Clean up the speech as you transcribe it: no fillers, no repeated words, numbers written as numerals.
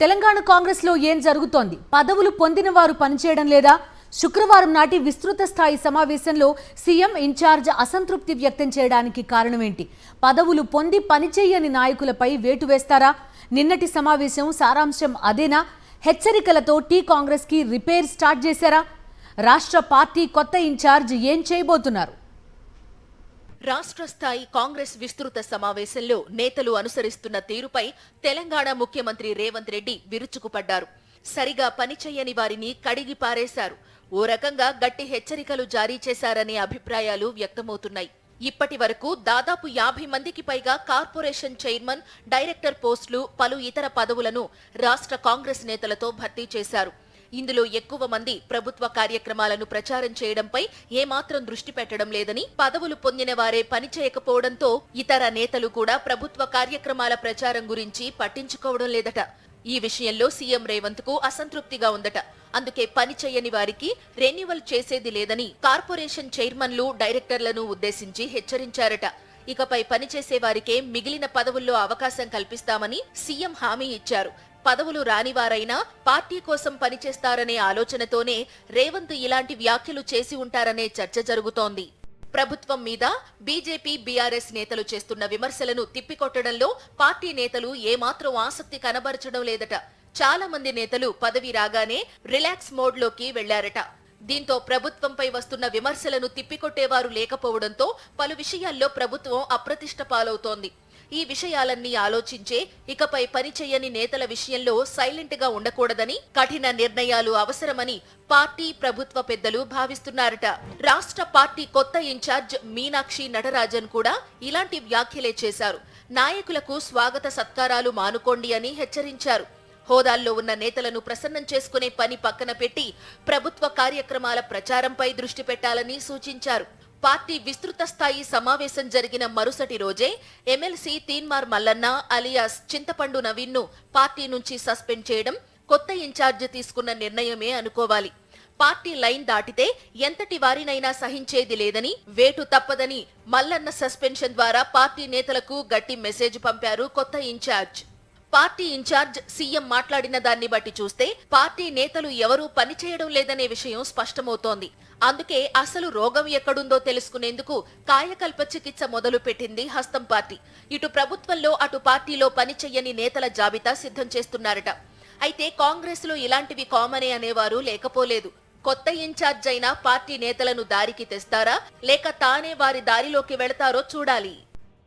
తెలంగాణ కాంగ్రెస్ లో ఏం జరుగుతోంది? పదవులు పొందిన వారు పనిచేయడం లేదా? శుక్రవారం నాటి విస్తృత స్థాయి సమావేశంలో సీఎం ఇన్ఛార్జ్ అసంతృప్తి వ్యక్తం చేయడానికి కారణమేంటి? పదవులు పొంది పనిచేయని నాయకులపై వేటు వేస్తారా? నిన్నటి సమావేశం సారాంశం అదేనా? హెచ్చరికలతో టీ కాంగ్రెస్ కి రిపేర్ స్టార్ట్ చేశారా? రాష్ట్ర పార్టీ కొత్త ఇన్ఛార్జ్ ఏం చేయబోతున్నారు? రాష్ట్ర స్థాయి కాంగ్రెస్ విస్తృత సమావేశంలో నేతలు అనుసరిస్తున్న తీరుపై తెలంగాణ ముఖ్యమంత్రి రేవంత్ రెడ్డి విరుచుకుపడ్డారు. సరిగా పనిచేయని వారిని కడిగి పారేశారు. ఓ రకంగా గట్టి హెచ్చరికలు జారీ చేశారనే అభిప్రాయాలు వ్యక్తమవుతున్నాయి. ఇప్పటి వరకు దాదాపు 50 మందికి పైగా కార్పొరేషన్ చైర్మన్, డైరెక్టర్ పోస్టులు, పలు ఇతర పదవులను రాష్ట్ర కాంగ్రెస్ నేతలతో భర్తీ చేశారు. ఇందులో ఎక్కువ మంది ప్రభుత్వ కార్యక్రమాలను ప్రచారం చేయడంపై ఏమాత్రం దృష్టి పెట్టడం లేదని, పదవులు పొందిన వారే పనిచేయకపోవడంతో ఇతర నేతలు కూడా ప్రభుత్వ కార్యక్రమాల ప్రచారం గురించి పట్టించుకోవడం లేదట. ఈ విషయంలో సీఎం రేవంత్ కు అసంతృప్తిగా ఉందట. అందుకే పని చేయని వారికి రెన్యువల్ చేసేది లేదని కార్పొరేషన్ చైర్మన్లు, డైరెక్టర్లను ఉద్దేశించి హెచ్చరించారట. ఇకపై పనిచేసే వారికే మిగిలిన పదవుల్లో అవకాశం కల్పిస్తామని సీఎం హామీ ఇచ్చారు. పదవులు రానివారైనా పార్టీ కోసం పనిచేస్తారనే ఆలోచనతోనే రేవంత్ ఇలాంటి వ్యాఖ్యలు చేసి ఉంటారనే చర్చ జరుగుతోంది. ప్రభుత్వం మీద బీజేపీ, బీఆర్ఎస్ నేతలు చేస్తున్న విమర్శలను తిప్పికొట్టడంలో పార్టీ నేతలు ఏమాత్రం ఆసక్తి కనబరచడం లేదట. చాలా మంది నేతలు పదవి రాగానే రిలాక్స్ మోడ్ లోకి వెళ్లారట. దీంతో ప్రభుత్వంపై వస్తున్న విమర్శలను తిప్పికొట్టేవారు లేకపోవడంతో పలు విషయాల్లో ప్రభుత్వం అప్రతిష్ట పాలవుతోంది. ఈ విషయాలన్నీ ఆలోచించే ఇకపై పనిచేయని నేతల విషయంలో సైలెంట్ గా ఉండకూడదని, కఠిన నిర్ణయాలు అవసరమని పార్టీ, ప్రభుత్వ పెద్దలు భావిస్తున్నారట. రాష్ట్ర పార్టీ కొత్త ఇన్ఛార్జ్ మీనాక్షి నటరాజన్ కూడా ఇలాంటి వ్యాఖ్యలే చేశారు. నాయకులకు స్వాగత సత్కారాలు మానుకోండి అని హెచ్చరించారు. హోదాల్లో ఉన్న నేతలను ప్రసన్నం చేసుకునే పని పక్కన పెట్టి ప్రభుత్వ కార్యక్రమాల ప్రచారంపై దృష్టి పెట్టాలని సూచించారు. పార్టీ విస్తృత స్థాయి సమావేశం జరిగిన మరుసటి రోజే ఎమ్మెల్సీ తీన్మార్ మల్లన్న అలియాస్ చింతపండు నవీన్ ను పార్టీ నుంచి సస్పెండ్ చేయడం కొత్త ఇన్ఛార్జ్ తీసుకున్న నిర్ణయమే అనుకోవాలి. పార్టీ లైన్ దాటితే ఎంతటి వారినైనా సహించేది లేదని, వేటు తప్పదని మల్లన్న సస్పెన్షన్ ద్వారా పార్టీ నేతలకు గట్టి మెసేజ్ పంపారు కొత్త ఇన్ఛార్జ్. పార్టీ ఇన్ఛార్జ్ సీఎం మాట్లాడిన దాన్ని బట్టి చూస్తే పార్టీ నేతలు ఎవరూ పనిచేయడం లేదనే విషయం స్పష్టమవుతోంది. అందుకే అసలు రోగం ఎక్కడుందో తెలుసుకునేందుకు కాయకల్ప చికిత్స మొదలు పెట్టింది హస్తం పార్టీ. ఇటు ప్రభుత్వంలో, అటు పార్టీలో పనిచేయని నేతల జాబితా సిద్ధం చేస్తున్నారట. అయితే కాంగ్రెస్ లో ఇలాంటివి కామనే అనేవారు లేకపోలేదు. కొత్త ఇన్ఛార్జ్ అయినా పార్టీ నేతలను దారికి తెస్తారా, లేక తానే వారి దారిలోకి వెళతారో చూడాలి.